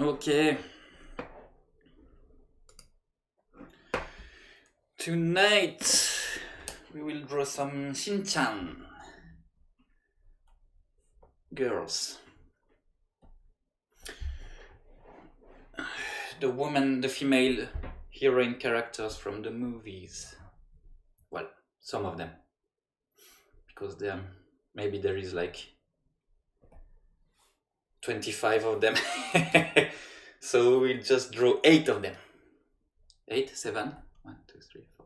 Okay. Tonight we will draw some Shinchan girls. The female heroine characters from the movies. Well, some of them. Because maybe there is like 25 of them. So we'll just draw 8 of them. 8, 7, 1, 2, 3, 4.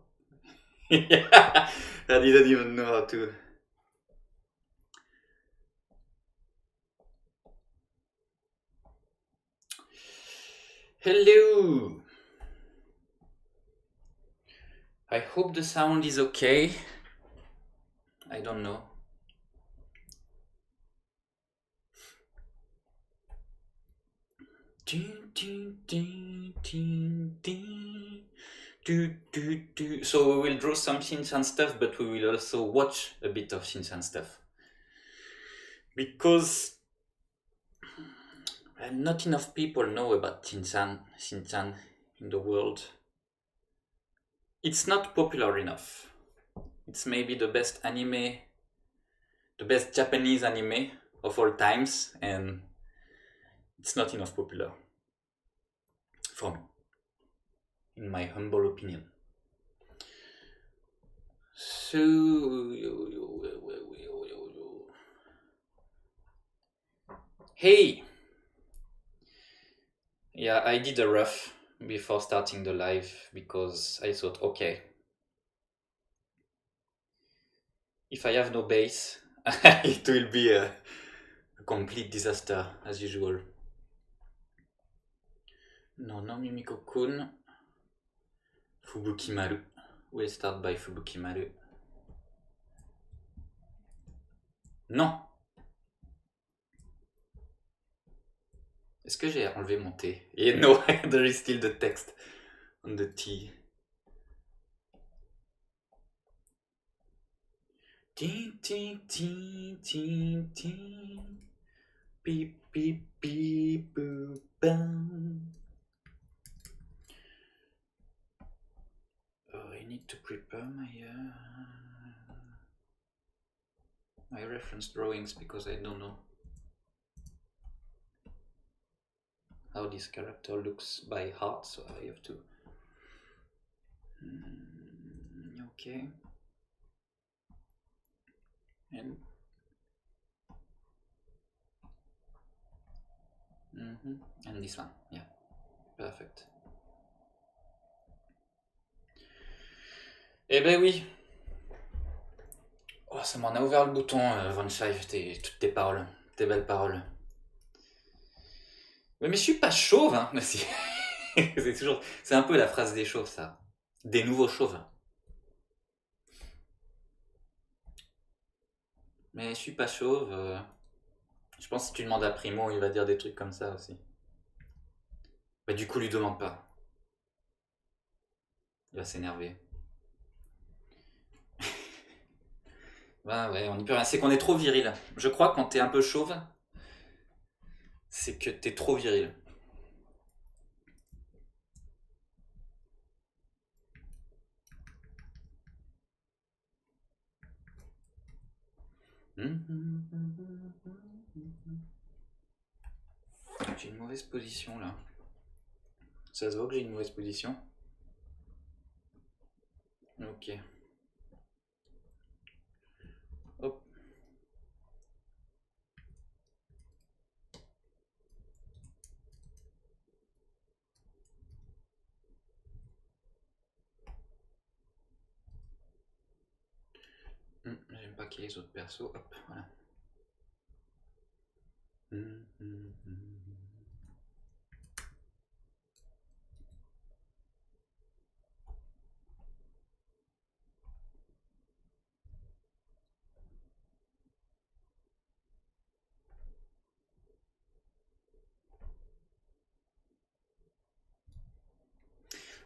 Yeah, I didn't even know how to. Hello. I hope the sound is okay. I don't know. So we will draw some Shinchan stuff, but we will also watch a bit of Shinchan stuff. Because not enough people know about Shinchan in the world. It's not popular enough. It's maybe the best anime, the best Japanese anime of all times, and it's not enough popular for me, in my humble opinion. So hey, yeah, I did a rough before starting the live because I thought, okay, if I have no base, it will be a complete disaster as usual. No Mimiko-kun. Fubukimaru. We'll start by Fubukimaru. Non. Est-ce que j'ai enlevé mon T? Et no, there is still the text on the T. Ting, ting, ting, ting, ting. Beep, beep, beep, boop, bam. Oh, I need to prepare my reference drawings because I don't know how this character looks by heart, so I have to. Okay. And and this one, yeah, perfect. Eh ben oui. Oh, ça m'en a ouvert le bouton, Van Scheif, toutes tes paroles, tes belles paroles. Mais je suis pas chauve, hein. C'est un peu la phrase des chauves, ça. Des nouveaux chauves. Mais je suis pas chauve. Je pense que si tu demandes à Primo, il va dire des trucs comme ça aussi. Bah du coup, lui demande pas. Il va s'énerver. Bah ouais, on y peut rien. C'est qu'on est trop viril. Je crois que quand t'es un peu chauve, c'est que t'es trop viril. J'ai une mauvaise position là. Ça se voit que j'ai une mauvaise position. Ok. Hop. J'aime pas qu'il y ait les autres persos. Hop, voilà.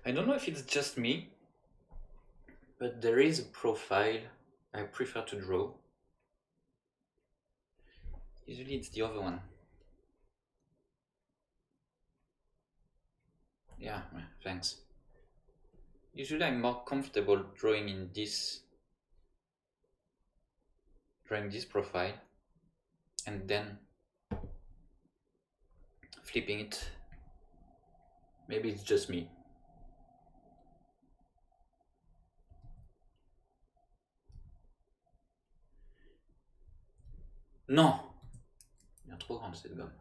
I don't know if it's just me, but there is a profile I prefer to draw. Usually it's the other one. Yeah, thanks. Usually I'm more comfortable drawing this profile and then flipping it. Maybe it's just me. Non! Elle est trop grande cette gomme.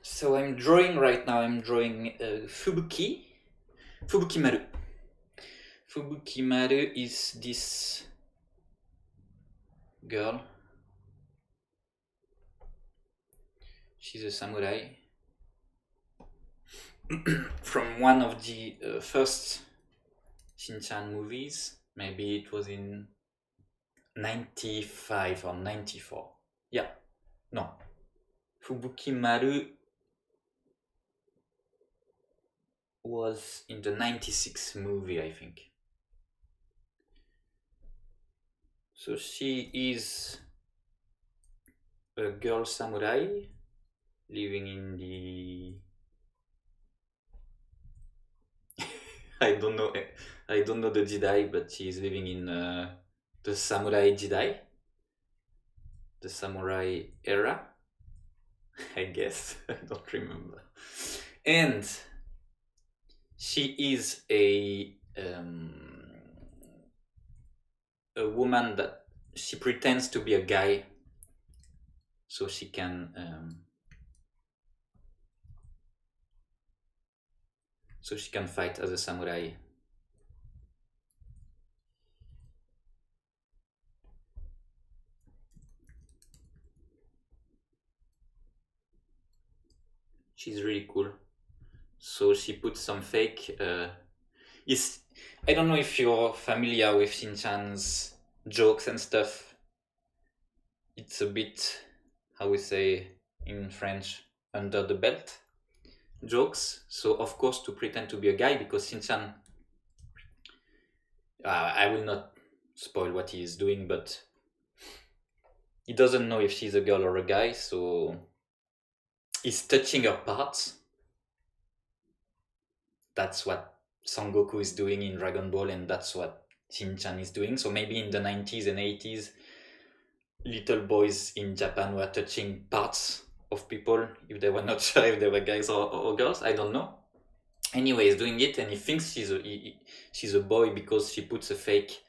So I'm drawing right now, I'm drawing Fubuki Maru. Fubuki Maru is this girl. She's a samurai from one of the first Shinchan movies. Maybe it was in 95 or 94. Yeah, no. Fubuki Maru was in the 96 movie, I think. So she is a girl samurai living in the I don't know the Jidai, but she's living in the samurai Jidai, the samurai era, I guess. I don't remember. And she is a woman that she pretends to be a guy so she can fight as a samurai. She's really cool. So she put some fake I don't know if you're familiar with Shinchan's jokes and stuff. It's a bit, how we say in French, under the belt jokes. So of course to pretend to be a guy, because Shinchan, I will not spoil what he is doing, but he doesn't know if she's a girl or a guy, so he's touching her parts. That's what Son Goku is doing in Dragon Ball, and that's what Shinchan is doing. So maybe in the 90s and 80s, little boys in Japan were touching parts of people if they were not sure if they were guys or girls. I don't know. Anyway, he's doing it, and he thinks she's a boy because she puts a fake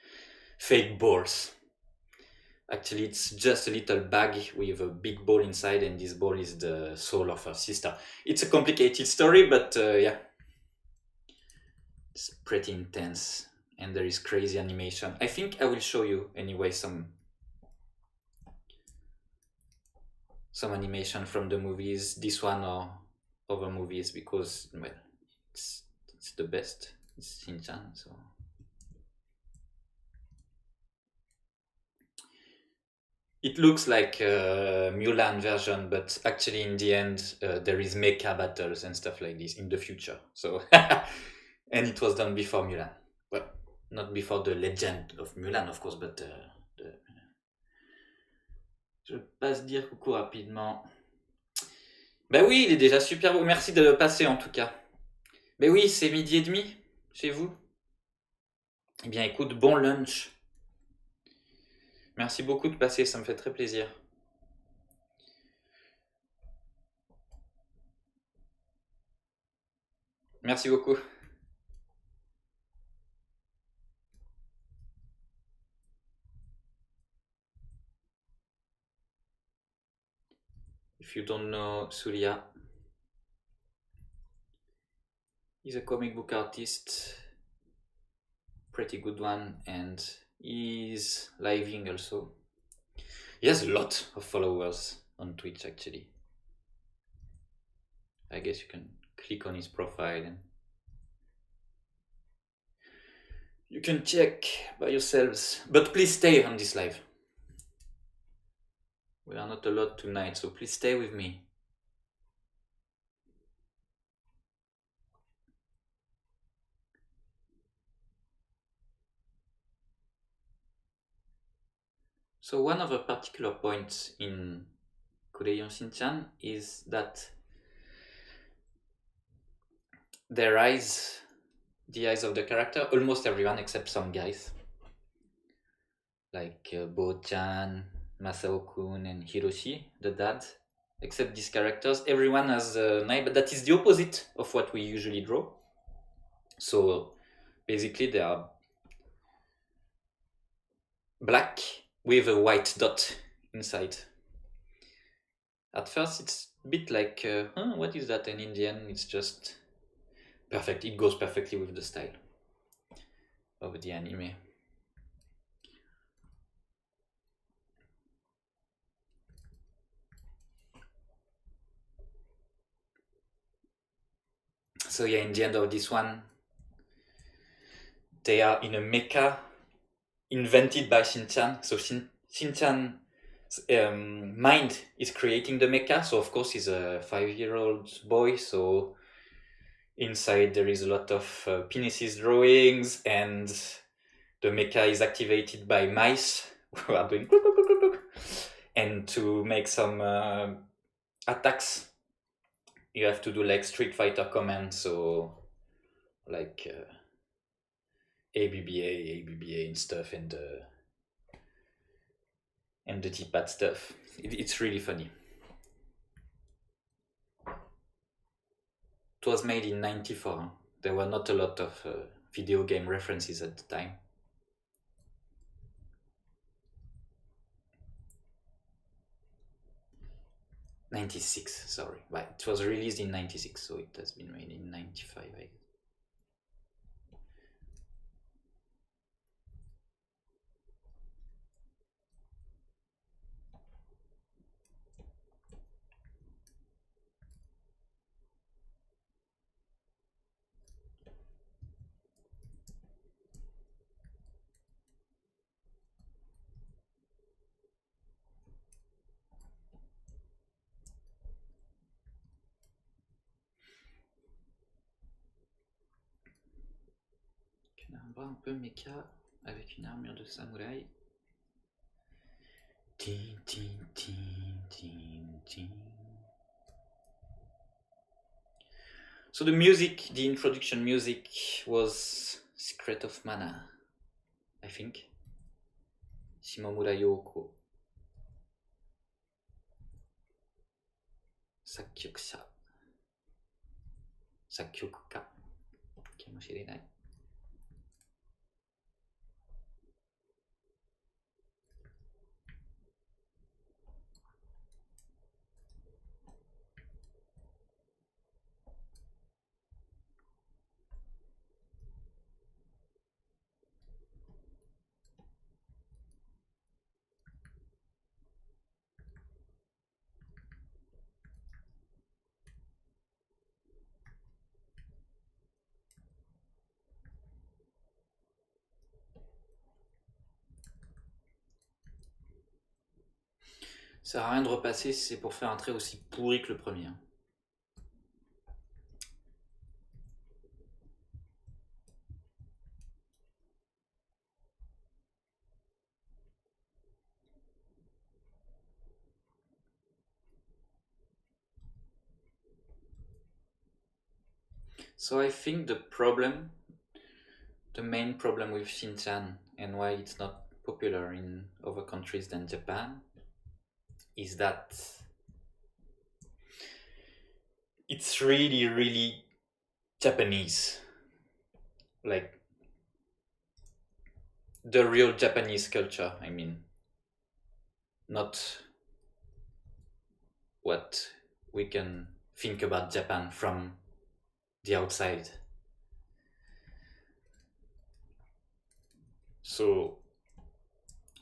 balls. Actually, it's just a little bag with a big ball inside, and this ball is the soul of her sister. It's a complicated story, but yeah, it's pretty intense, and there is crazy animation. I think I will show you anyway some animation from the movies, this one or other movies, because well, it's the best. It's Shinchan, so. It looks like a Mulan version, but actually in the end there is mecha battles and stuff like this in the future. So and it was done before Mulan. Well, not before the legend of Mulan, of course, but je passe dire coucou rapidement. Ben oui, il est déjà super beau. Merci de passer en tout cas. Ben oui, c'est 12h30 chez vous. Eh bien écoute, bon lunch. Merci beaucoup de passer, ça me fait très plaisir. Merci beaucoup. If you don't know Surya, he's a comic book artist, pretty good one, and he's living also. He has a lot of followers on Twitch actually. I guess you can click on his profile and you can check by yourselves, but please stay on this live. We are not a lot tonight, so please stay with me. So one of the particular points in CrayonShinchan is that their eyes, the eyes of the character, almost everyone except some guys, like Bo-chan, Masao-kun, and Hiroshi, the dad, except these characters, everyone has an eye, but that is the opposite of what we usually draw. So basically they are black with a white dot inside. At first it's a bit like, what is that, an Indian? It's just perfect. It goes perfectly with the style of the anime. So yeah, in the end of this one, they are in a mecha invented by Shinchan. So Shinchan mind is creating the mecha. So of course he's a 5-year-old boy. So inside there is a lot of penises drawings, and the mecha is activated by mice who are doing look, look, look, look. And to make some attacks, you have to do like Street Fighter commands. So like ABBA and stuff, and the D-pad stuff. It's really funny. It was made in '94. There were not a lot of video game references at the time. '96, sorry. But it was released in '96, so it has been made in '95, I guess. Un bras un peu méca avec une armure de samouraï. Tin, tin, tin, tin, tin. So the music, the introduction music was Secret of Mana, I think. Shimomura Yoko. Sakkyokusha. Sakkyokuka. Kamoshirenai. Ça sert à rien de repasser si c'est pour faire un trait aussi pourri que le premier. So I think the main problem with Shinchan and why it's not popular in other countries than Japan is that it's really, really Japanese. Like the real Japanese culture, I mean. Not what we can think about Japan from the outside. So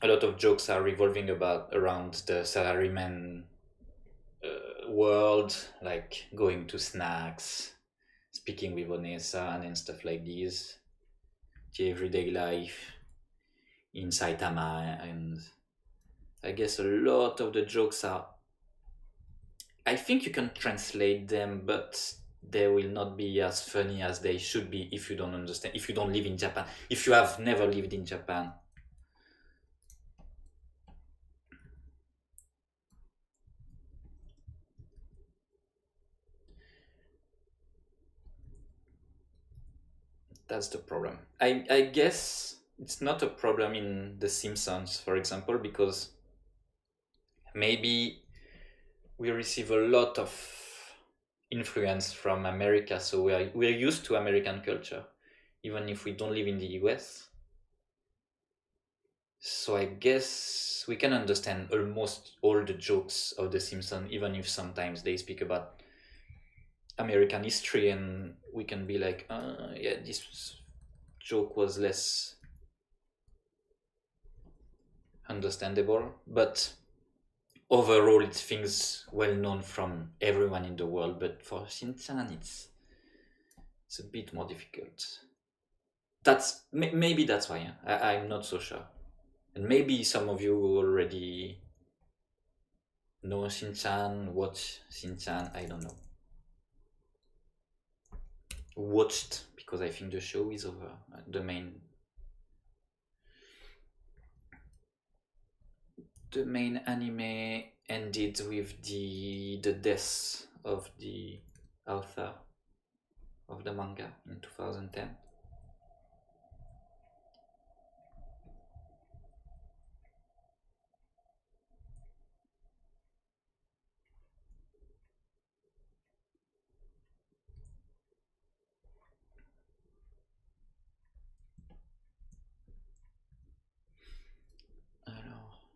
a lot of jokes are revolving around the salaryman world, like going to snacks, speaking with Onesan and stuff like these. the everyday life in Saitama, and I guess a lot of the jokes are, I think you can translate them, but they will not be as funny as they should be if you don't understand, if you don't live in Japan, if you have never lived in Japan. That's the problem. I guess it's not a problem in The Simpsons, for example, because maybe we receive a lot of influence from America, so we're used to American culture, even if we don't live in the US. So I guess we can understand almost all the jokes of The Simpsons, even if sometimes they speak about American history, and we can be like, yeah, this joke was less understandable, but overall it's things well known from everyone in the world. But for Shinchan, it's a bit more difficult. That's maybe that's why, yeah? I'm not so sure, and maybe some of you already know Shinchan, watch Shinchan. I don't know. Watched, because I think the show is over. The main anime ended with the death of the author of the manga in 2010. Alors,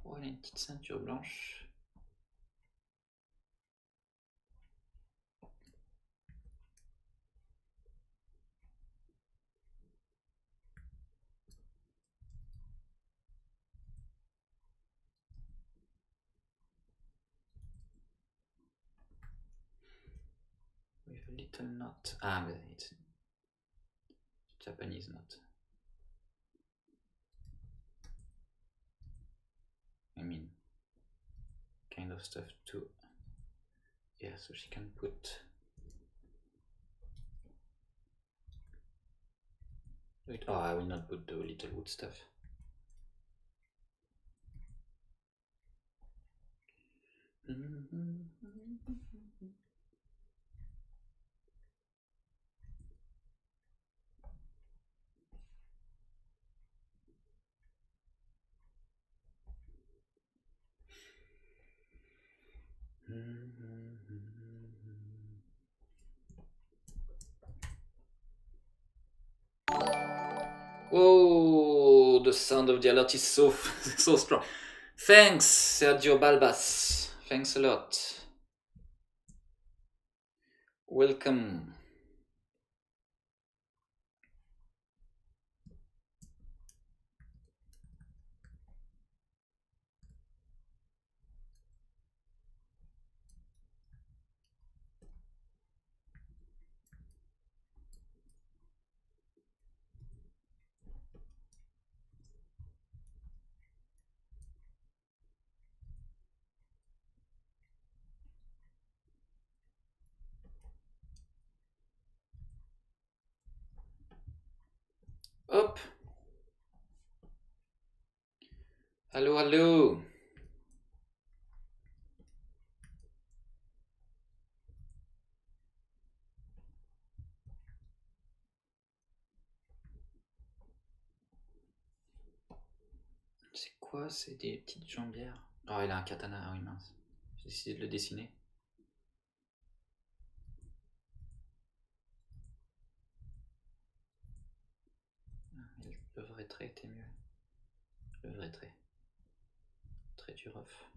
oh, elle a une petite ceinture blanche. With a little knot. Ah, but it's Japanese knot. I mean, kind of stuff too. Yeah, so she can put. Wait, oh, I will not put the little wood stuff. Whoa, the sound of the alert is so so strong. Thanks, Sergio Balbas. Thanks a lot. Welcome. Hop. Allô, allô. C'est quoi? C'est des petites jambières. Oh, il a un katana. Ah oui, mince. J'ai décidé de le dessiner. Le vrai trait était mieux. Le vrai trait. Trait du rough.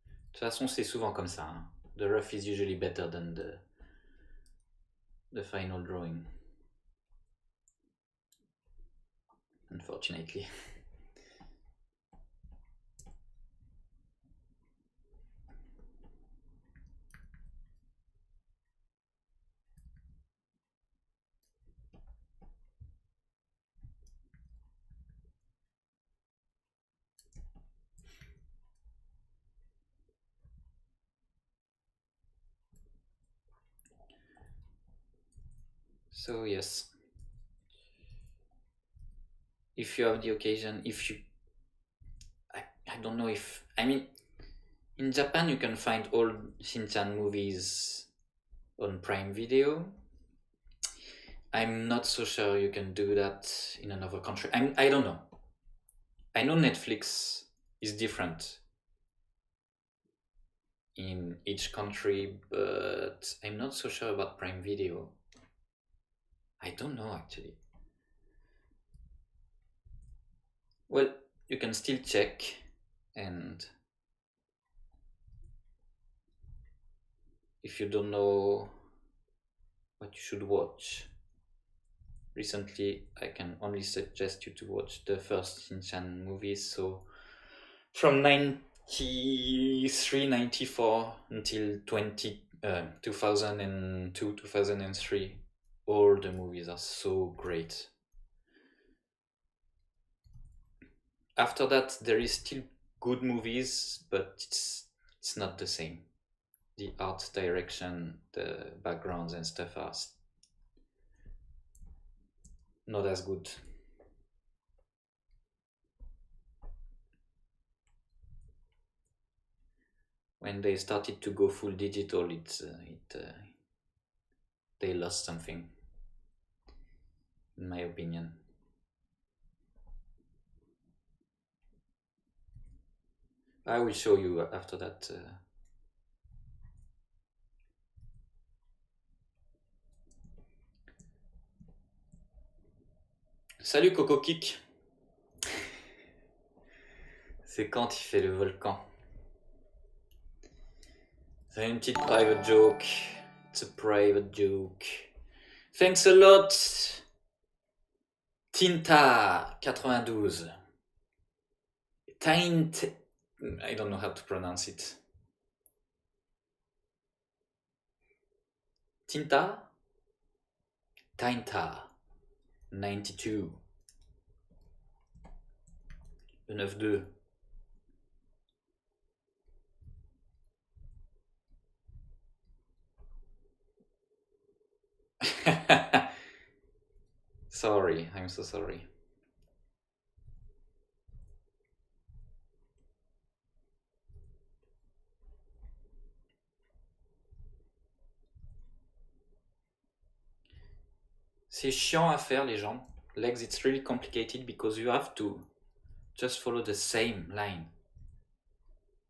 De toute façon, c'est souvent comme ça. Hein. The rough is usually better than the final drawing. Unfortunately. So yes, if you have the occasion, I don't know if, I mean, in Japan you can find old Shinchan movies on Prime Video. I'm not so sure you can do that in another country. I don't know. I know Netflix is different in each country, but I'm not so sure about Prime Video. I don't know actually. Well, you can still check, and if you don't know what you should watch, recently I can only suggest you to watch the first Shinchan movies. So from 93, 94 until 2002, 2003, all the movies are so great. After that, there is still good movies, but it's not the same. The art direction, the backgrounds and stuff are not as good. When they started to go full digital, they lost something, in my opinion. I will show you after that. Salut Coco Kick. C'est quand il fait le volcan. C'est une petite private joke. It's a private joke. Thanks a lot. Tinta 92. Taint. I don't know how to pronounce it. Tinta? Tainta 92. Le 9-2. Sorry, I'm so sorry. C'est chiant à faire, les gens. Legs, it's really complicated because you have to just follow the same line.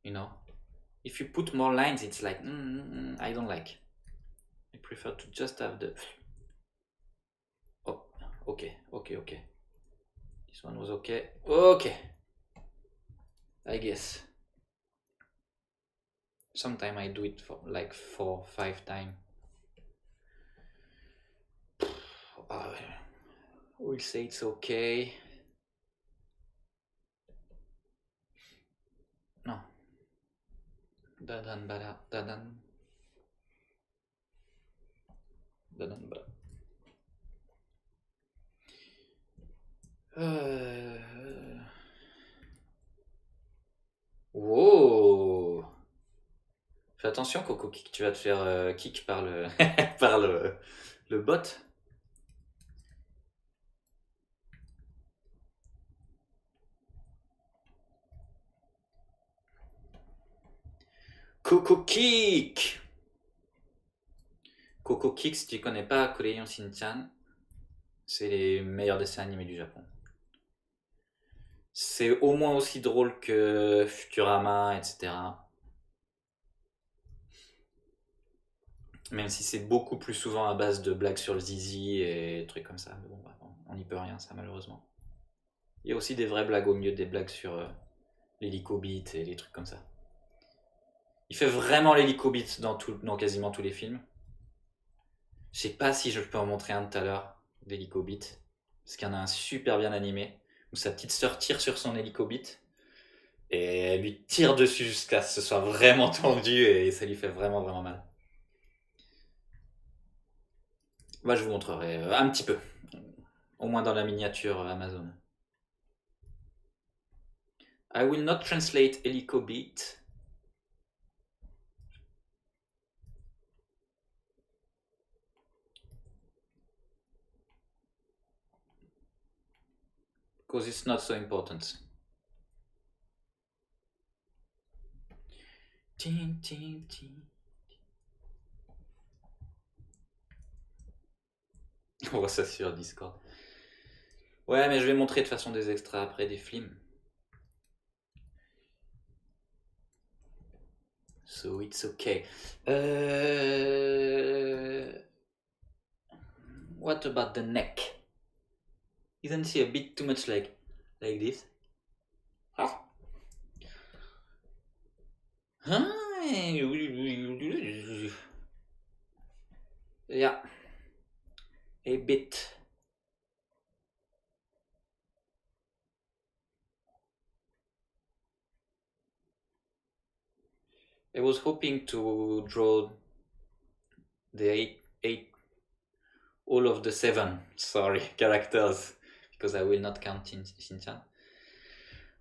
You know? If you put more lines, it's like, I don't like. I prefer to just have the... Oh, okay. This one was okay. Okay. I guess. Sometimes I do it for like 4, 5 times. We'll say it's okay. No. Dadan bada dadan. Dadan bada. Wow. Fais attention Coco Kick, tu vas te faire kick par le par le bot. Coco Kick. Coco Kick, si tu connais pas CrayonShinchan, c'est les meilleurs dessins animés du Japon. C'est au moins aussi drôle que Futurama, etc. Même si c'est beaucoup plus souvent à base de blagues sur le zizi et trucs comme ça. Mais bon, on n'y peut rien, ça, malheureusement. Il y a aussi des vraies blagues au milieu des blagues sur l'hélicobite et les trucs comme ça. Il fait vraiment l'hélicobite dans quasiment tous les films. Je sais pas si je peux en montrer un tout à l'heure d'hélicobite. Parce qu'il y en a un super bien animé où sa petite sœur tire sur son hélicobite et elle lui tire dessus jusqu'à ce que ce soit vraiment tendu et ça lui fait vraiment mal. Bah, je vous montrerai un petit peu, au moins dans la miniature Amazon. I will not translate helicobit. because it's not so important. Ting, ting, ting. On voit ça sur Discord. Ouais, mais je vais montrer de toute façon des extraits après des films. So it's okay. What about the neck? Isn't she a bit too much like this? Ah. Yeah, a bit. I was hoping to draw the all of the 7, characters, because I will not count Shinchan.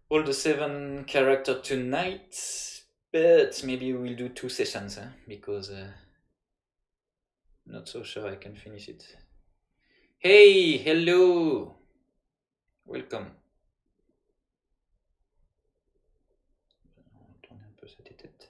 All the 7 characters tonight, but maybe we'll do 2 sessions, because I'm not so sure I can finish it. Hey, hello, welcome. Tourner un peu cette tête.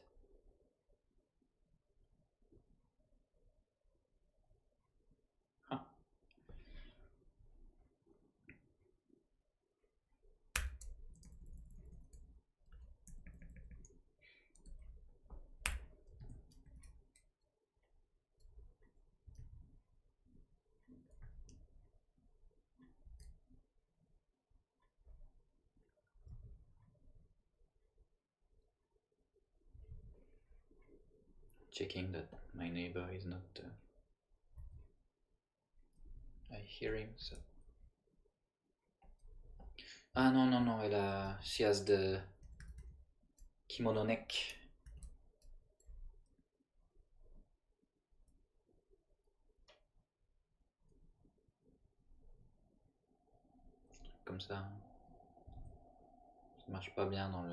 Checking that my neighbor is not. I hear him, so. Ah non, elle a. She has the kimono neck. Comme ça. Ça marche pas bien dans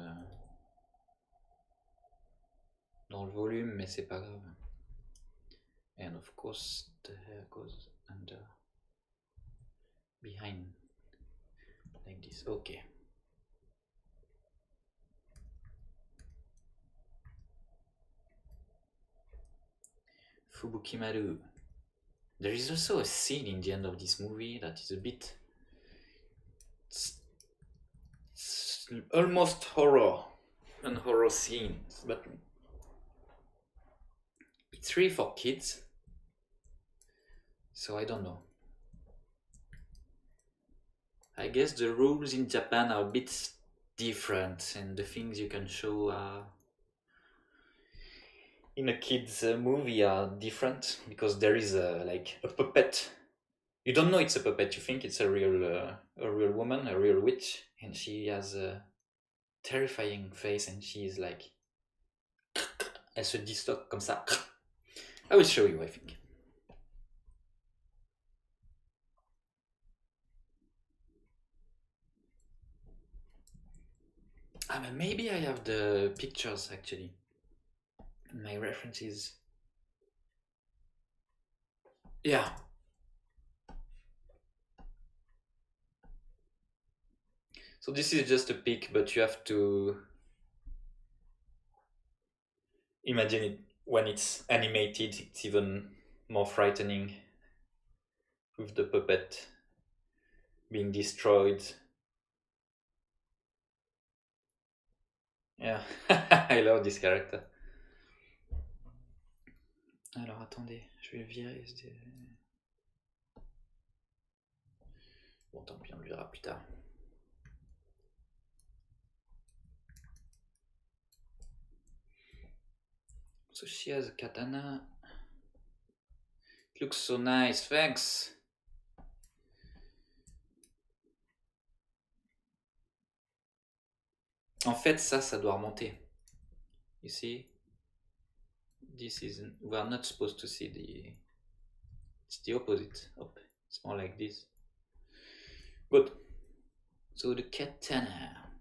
le volume, mais c'est pas grave. And of course, the hair goes under, behind, like this. Okay. Fubukimaru. There is also a scene in the end of this movie that is a bit. It's almost horror. An horror scene, but it's really for kids. So I don't know. I guess the rules in Japan are a bit different, and the things you can show are in a kids movie are different, because there is like a puppet. You don't know it's a puppet. You think it's a real woman, a real witch, and she has a terrifying face, and she is like, elle se disloque comme ça. I will show you, I think. But maybe I have the pictures actually. My references. Yeah. So this is just a pic, but you have to imagine it when it's animated. It's even more frightening, with the puppet being destroyed. Yeah, I love this character. Alors attendez, je vais le virer. Bon, tant pis, on le verra plus tard. So she has a katana. It looks so nice, thanks. En fait, ça doit remonter. You see? This isn't. We are not supposed to see the. It's the opposite. Oh, it's more like this. Good. So the katana.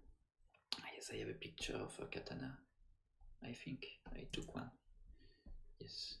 Yes, I have a picture of a katana. I think I took one. Yes.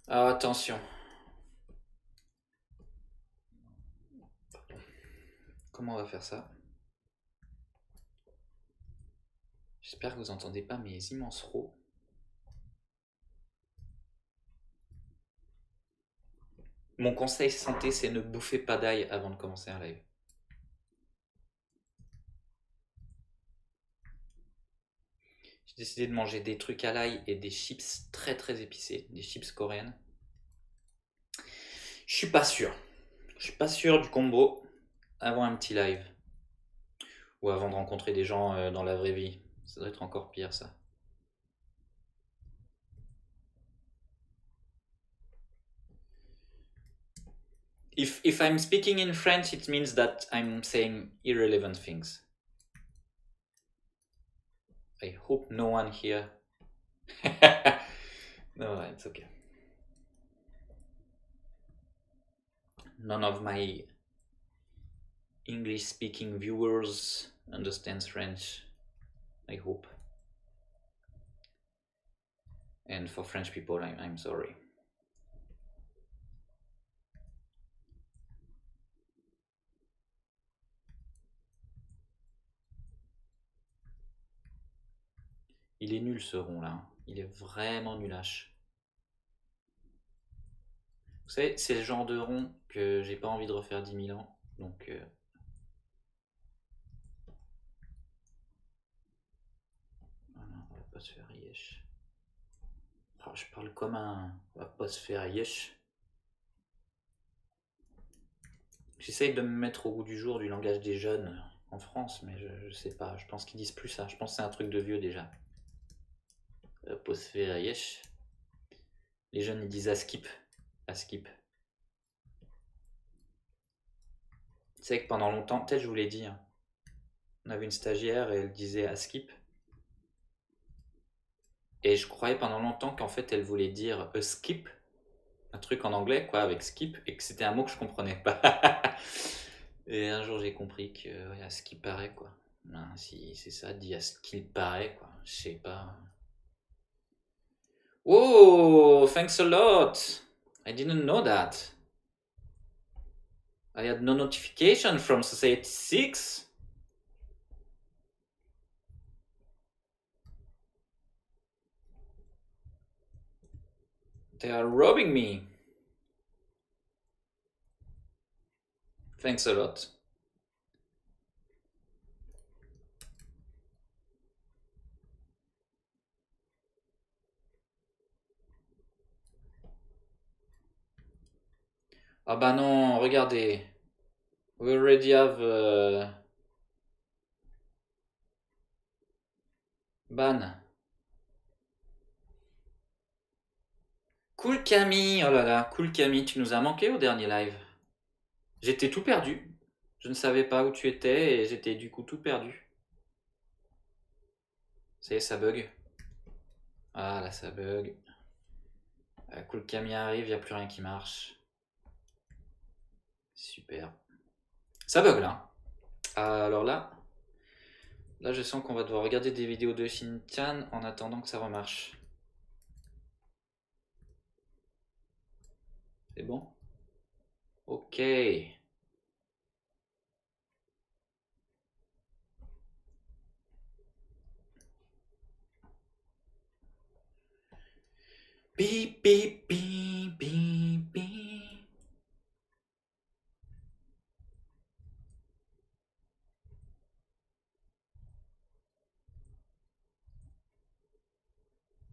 Ah, attention. Comment on va faire ça? J'espère que vous entendez pas mes immenses rots. Mon conseil santé, c'est ne bouffez pas d'ail avant de commencer un live. J'ai décidé de manger des trucs à l'ail et des chips très très épicés, des chips coréennes. Je suis pas sûr. Je suis pas sûr du combo avant un petit live. Ou avant de rencontrer des gens dans la vraie vie. Ça doit être encore pire ça. If I'm speaking in French, it means that I'm saying irrelevant things. I hope no one here. No, it's okay. None of my English speaking viewers understands French, I hope. And for French people, I'm sorry. Il est nul ce rond là, hein. Il est vraiment nulache. Vous savez, c'est le genre de rond que j'ai pas envie de refaire 10 000 ans. Donc voilà, on va pas se faire yesh. Oh, je parle comme un... On va pas se faire yesh. J'essaye de me mettre au goût du jour du langage des jeunes en France, mais je sais pas, je pense qu'ils disent plus ça. Je pense que c'est un truc de vieux déjà. Pas se faire yesh. Les jeunes ils disent à skip. À skip. Tu sais que pendant longtemps, peut-être je vous l'ai dit, hein, on avait une stagiaire et elle disait à skip. Et je croyais pendant longtemps qu'en fait elle voulait dire a skip, un truc en anglais quoi, avec skip, et que c'était un mot que je comprenais pas. Et un jour j'ai compris que ouais, à ce qui paraît quoi. Ben, si c'est ça, dit à ce qu'il paraît quoi. Je sais pas. Oh, thanks a lot. I didn't know that. I had no notification from Society 6. They are robbing me. Thanks a lot. Ah bah non, regardez. We already have ban. Cool Camille, oh là là, cool Camille, tu nous as manqué au dernier live. J'étais tout perdu. Je ne savais pas où tu étais et j'étais du coup tout perdu. Ça y est, ça bug. Ah là, ça bug. Cool Camille arrive, il n'y a plus rien qui marche. Super. Ça bug là. Alors là je sens qu'on va devoir regarder des vidéos de Shinchan en attendant que ça remarche. C'est bon? Ok. Beep, beep, beep, beep, beep.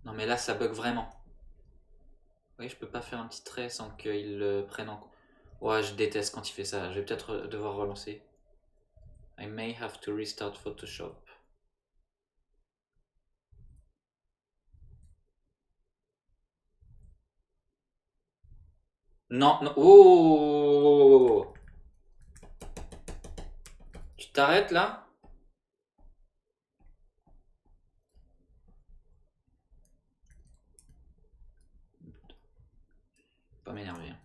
Non mais là ça bug vraiment. Oui, je peux pas faire un petit trait sans qu'il le prenne en compte. Ouais, je déteste quand il fait ça. Je vais peut-être devoir relancer. I may have to restart Photoshop. Non, non. Oh! Tu t'arrêtes là? Pas m'énerver, hein.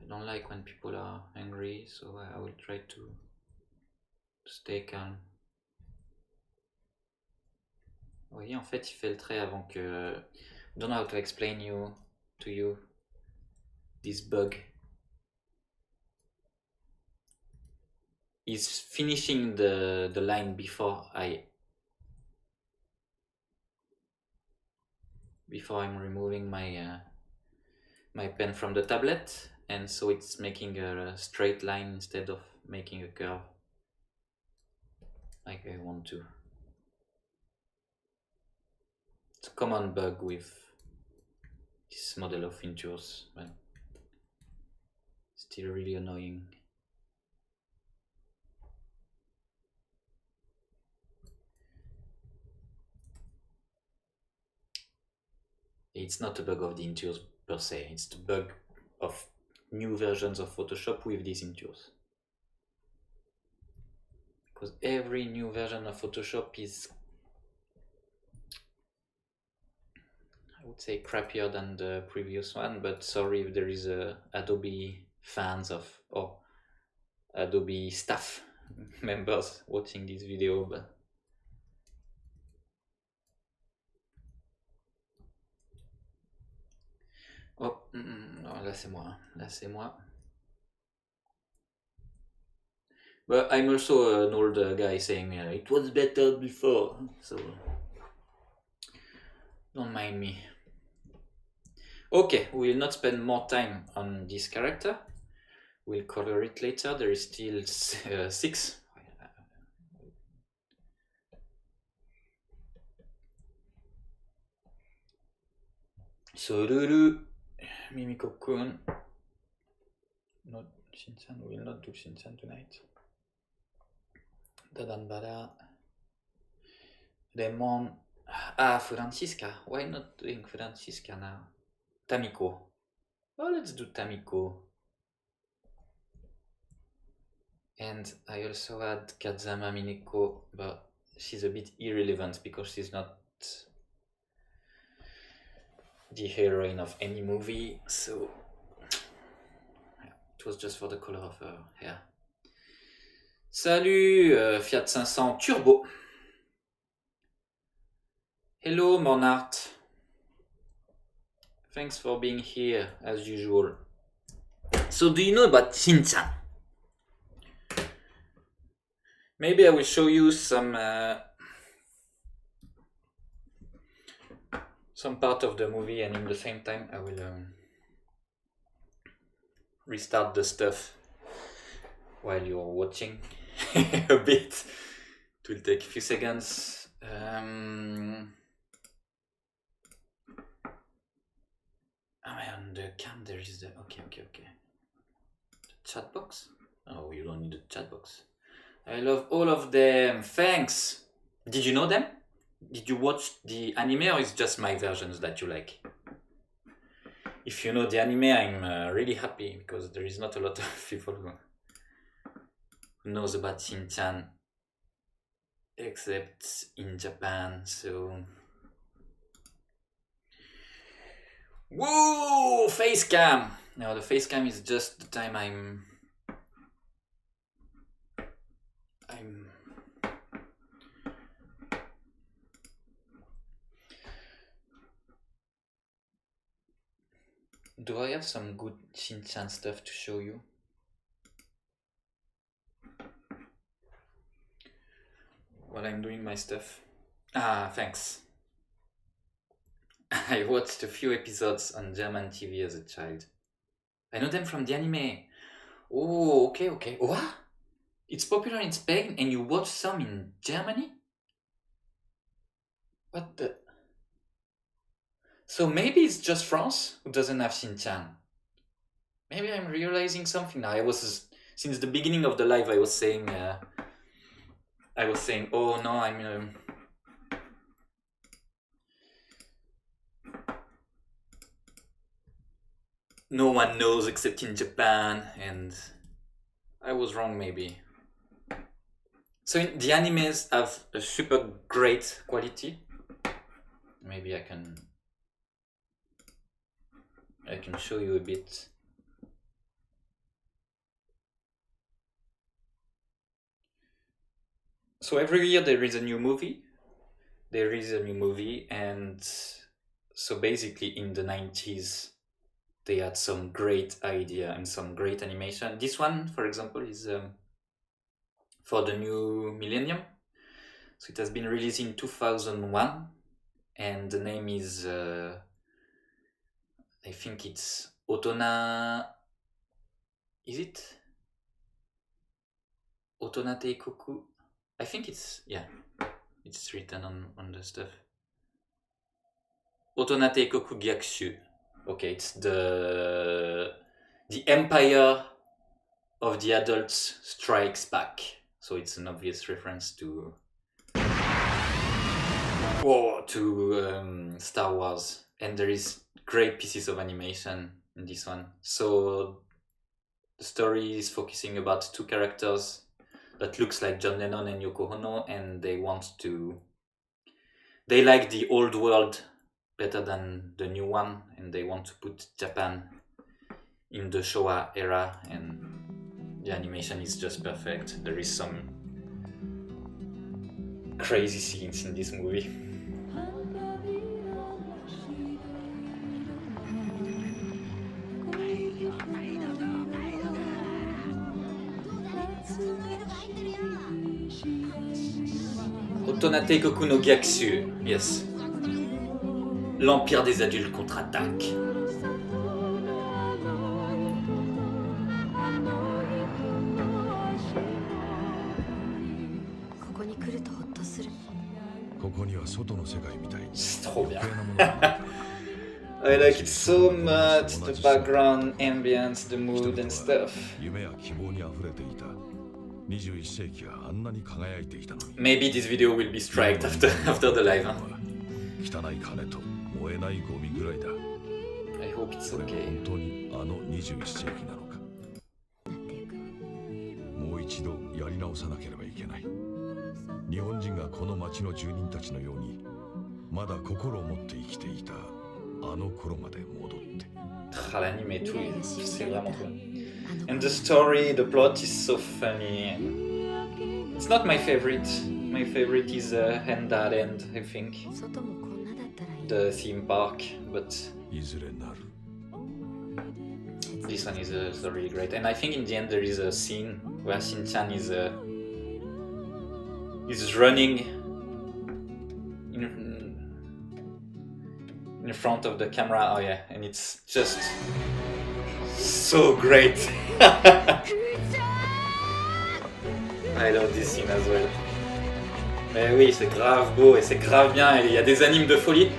I don't like when people are angry, so I will try to stay calm. Vous voyez, en fait, il fait le trait avant que... I don't know how to explain to you this bug. He's finishing the line before I'm removing my my pen from the tablet, and so it's making a straight line instead of making a curve like I want to. It's a common bug with this model of integers, but still really annoying. It's not a bug of the integers per se, it's the bug of new versions of Photoshop with these integers. Because every new version of Photoshop is, I would say, crappier than the previous one, but sorry if there is Adobe fans or Adobe staff members watching this video, but oh, non, là c'est moi. But I'm also an old guy saying it was better before, so don't mind me. Okay, we will not spend more time on this character. We'll color it later. There is still 6. Soruru, Mimiko-kun. Not Shinchan, we will not do Shinchan tonight. Dadanbara. Lemon. Ah, Francisca. Why not doing Francisca now? Tamiko. Oh, let's do Tamiko. And I also had Kazama Mineko, but she's a bit irrelevant because she's not the heroine of any movie, so yeah, it was just for the color of her hair. Salut Fiat 500 Turbo. Hello Monart. Thanks for being here as usual. So do you know about Shinchan? Maybe I will show you some part of the movie, and in the same time I will restart the stuff while you're watching a bit. It will take a few seconds. On the cam there is the okay. The chat box? Oh, you don't need the chat box. I love all of them. Thanks. Did you know them? Did you watch the anime, or is just my versions that you like? If you know the anime, I'm really happy because there is not a lot of people who knows about Shinchan except in Japan, so... Whoa! Face cam! No, the face cam is just the time I'm... Do I have some good Shinchan stuff to show you? While I'm doing my stuff. Ah, thanks. I watched a few episodes on German TV as a child. I know them from the anime. Oh, okay. What? It's popular in Spain and you watch some in Germany? What the... So maybe it's just France who doesn't have Shinchan. Maybe I'm realizing something now. Since the beginning of the live, I was saying, oh no, I'm... no one knows except in Japan, and I was wrong maybe. So the animes have a super great quality. Maybe I can show you a bit. So every year there is a new movie. they released a new movie, and so basically in the 90s they had some great idea and some great animation. This one, for example, is for the new millennium. So it has been released in 2001, and the name is I think it's Otona. Is it Otonate Koku? I think it's, yeah, it's written on the stuff. Otonate Koku Gyakushu. Okay, it's the empire of the adults strikes back. So it's an obvious reference to Star Wars, and there is great pieces of animation in this one. So the story is focusing about two characters that looks like John Lennon and Yoko Ono, and they like the old world better than the new one, and they want to put Japan in the Showa era, and the animation is just perfect. There is some crazy scenes in this movie. Otonate Koku no Gyakushu, yes. L'Empire des adultes contre-attaque. C'est trop bien. I like it so much, the background, ambience, the mood and stuff. Maybe this video will be striked after the live. Huh? I hope it's okay. もう一度やり直さなければいけない。日本人がこの町の住人たちのようにまだ心を持って生きていたあの頃まで戻って。L'anime too, c'est vraiment cool. And the story, the plot is so funny. It's not my favorite. My favorite is Henda Land, I think. The theme park, but this one is really great. And I think in the end there is a scene where Shinchan is running in front of the camera. Oh yeah, and it's just so great. I love this scene as well. Mais oui, c'est grave beau et c'est grave bien. Il y a des animes de folie.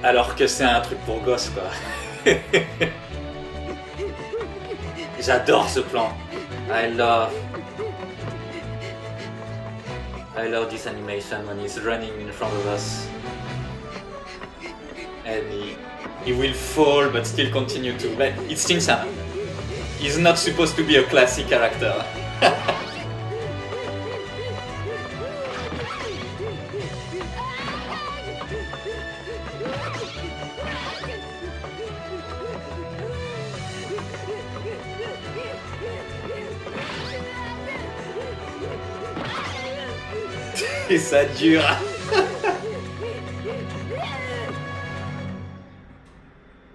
Alors que c'est un truc pour gosses, quoi. J'adore ce plan. I love this animation when he's running in front of us. And he will fall but still continue to. But it's Shinchan. He's not supposed to be a classic character. Et ça dure.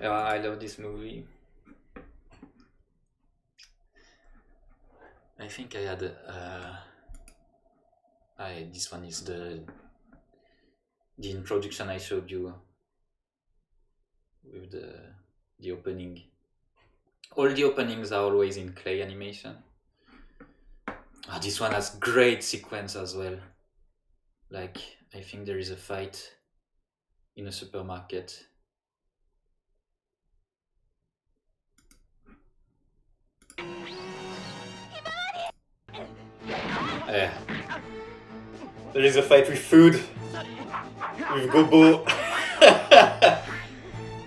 I love this movie. I think I had this one is the introduction I showed you with the opening. All the openings are always in clay animation. Oh, this one has great sequence as well. Like, I think there is a fight in a supermarket. There is a fight with food, with Gobo.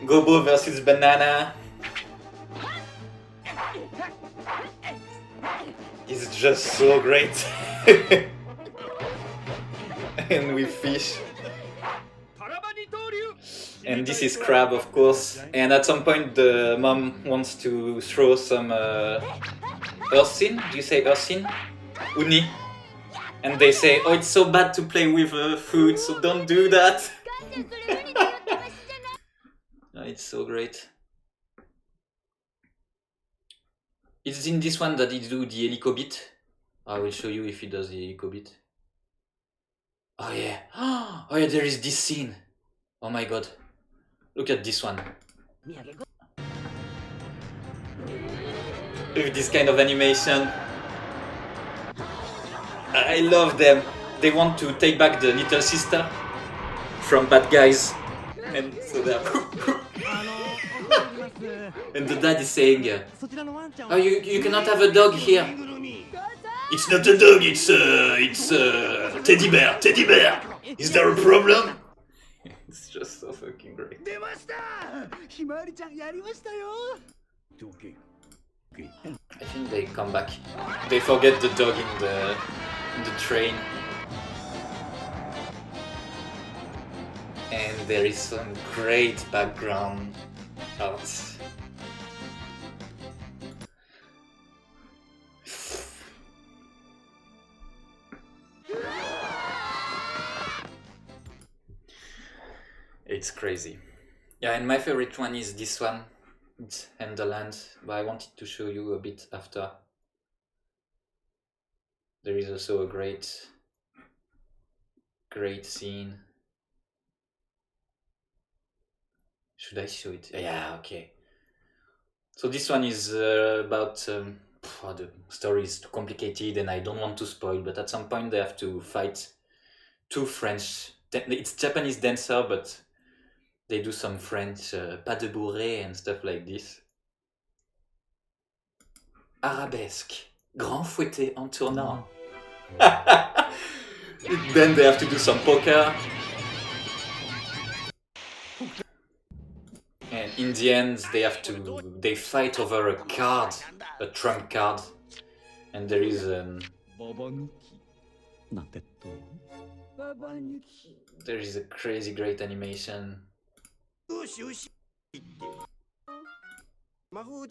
Gobo versus Banana. It's just so great. And with fish. And this is crab, of course. And at some point the mom wants to throw some ursin. Do you say ursin? Uni. And they say, oh, it's so bad to play with food, so don't do that. Oh, it's so great. It's in this one that he do the helico bit. I will show you if he does the helico bit. Oh yeah. Oh yeah, there is this scene. Oh my god. Look at this one. With this kind of animation. I love them. They want to take back the little sister from bad guys. And so they're and the dad is saying, oh, you cannot have a dog here. It's not a dog, it's teddy bear, teddy bear. Is there a problem? It's just so fucking great. I think they come back. They forget the dog in the train. And there is some great background art. It's crazy. Yeah, and my favorite one is this one. It's Hinterland, but I wanted to show you a bit after. There is also a great scene. Should I show it? Yeah, okay. So this one is about the story is too complicated and I don't want to spoil, but at some point they have to fight two French. It's Japanese dancer, but they do some French pas de bourrée and stuff like this. Arabesque, grand fouetté en tournant. Then they have to do some poker. And in the end, they fight over a card, a trump card, and there is a crazy great animation.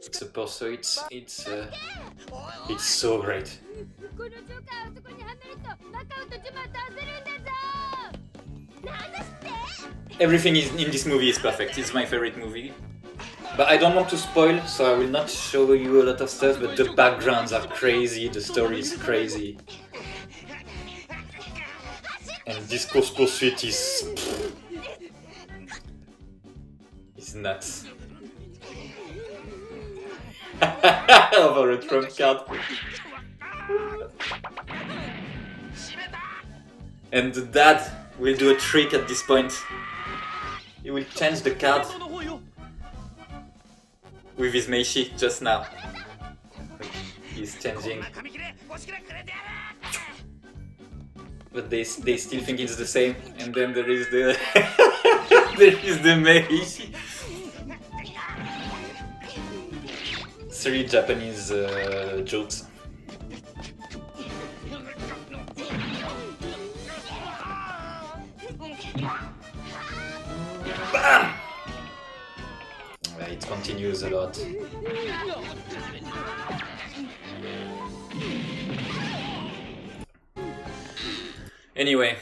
It's a pursuit. It's so great. Everything in this movie is perfect. It's my favorite movie. But I don't want to spoil, so I will not show you a lot of stuff, but the backgrounds are crazy, the story is crazy. And this course pursuit is nuts. Over a trump card. And the dad will do a trick at this point. He will change the card with his meishi just now. He's changing. But they still think it's the same. And then there is the meishi. 3 Japanese jokes. Bam! It continues a lot. Anyway.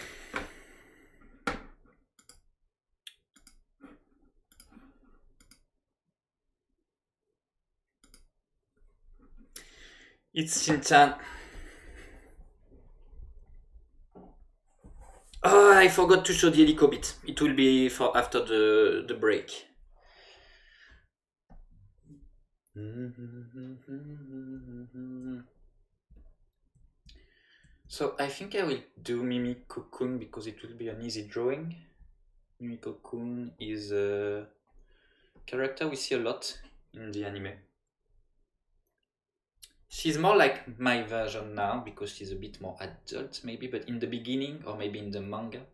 It's Shinchan. Oh, I forgot to show the helico bit. It will be for after the break. So I think I will do Mimiko-kun because it will be an easy drawing. Mimiko-kun is a character we see a lot in the anime. She's more like my version now because she's a bit more adult maybe, but in the beginning or maybe in the manga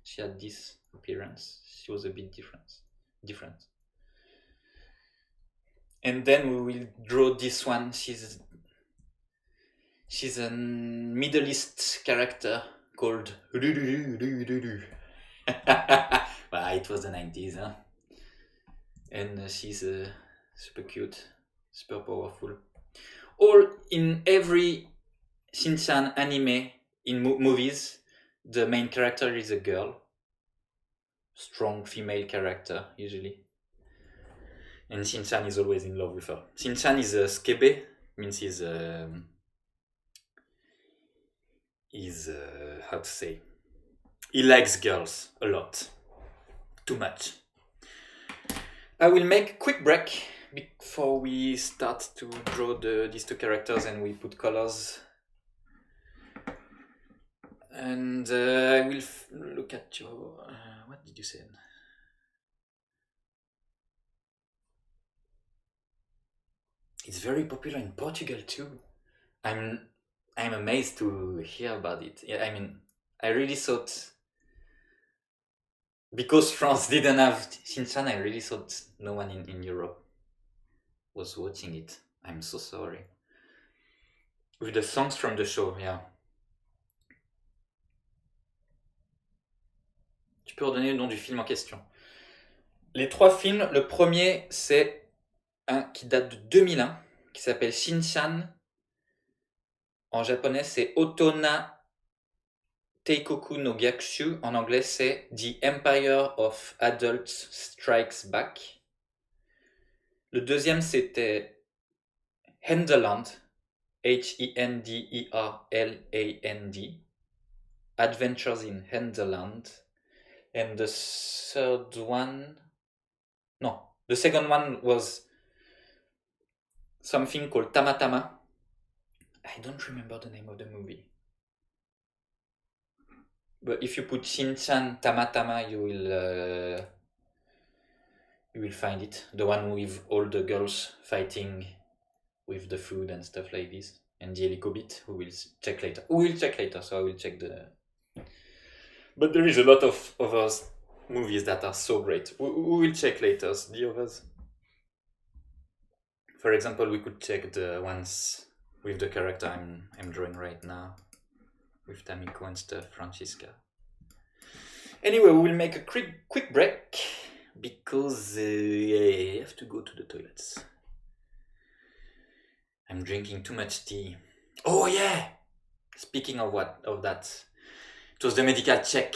she had this appearance. She was a bit different. And then we will draw this one. She's a Middle East character called Well, it was the 90s, huh? And she's super cute, super powerful. Or in every Shinchan anime, in movies, the main character is a girl, strong female character usually, and Shinchan is always in love with her. Shinchan is a skebe, means he's how to say, he likes girls a lot, too much. I will make a quick break before we start to draw these two characters and we put colors. And I will look at your... what did you say? It's very popular in Portugal too. I'm amazed to hear about it. Yeah, I mean, I really thought... because France didn't have Shinchan, I really thought no one in Europe was watching it. I'm so sorry. With the songs from the show, yeah. Tu peux redonner le nom du film en question. Les trois films, le premier c'est un qui date de 2001, qui s'appelle Shinchan. En japonais c'est Otona Teikoku no Gyakushu. En anglais c'est The Empire of Adults Strikes Back. Le deuxième c'était Henderland, Henderland, Adventures in Henderland. And the third one, no, the second one was something called Tamatama. I don't remember the name of the movie. But if you put Shinchan Tamatama, you will find it. The one with all the girls fighting with the food and stuff like this. And the helicobit, who will check later. We will check later, so I will check the... But there is a lot of other movies that are so great. We will check later, the others. For example, we could check the ones with the character I'm drawing right now, with Tamiko and stuff, Francisca. Anyway, we will make a quick break because I have to go to the toilets. I'm drinking too much tea. Oh yeah! Speaking of that, it was the medical check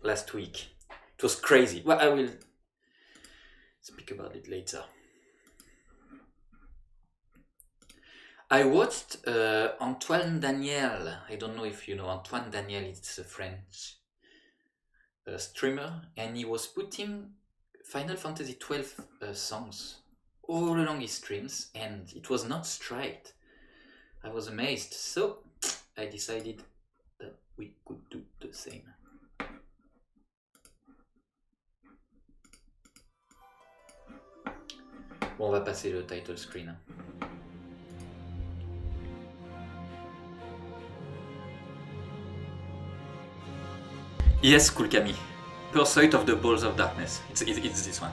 last week. It was crazy. Well, I will speak about it later. I watched Antoine Daniel. I don't know if you know Antoine Daniel. It's a French streamer, and he was putting Final Fantasy XII songs all along his streams, and it was not straight. I was amazed, so I decided that we could do the same. Bon, on va passer le title screen. Yes, Cool Camille. Pursuit of the Balls of Darkness. It's this one.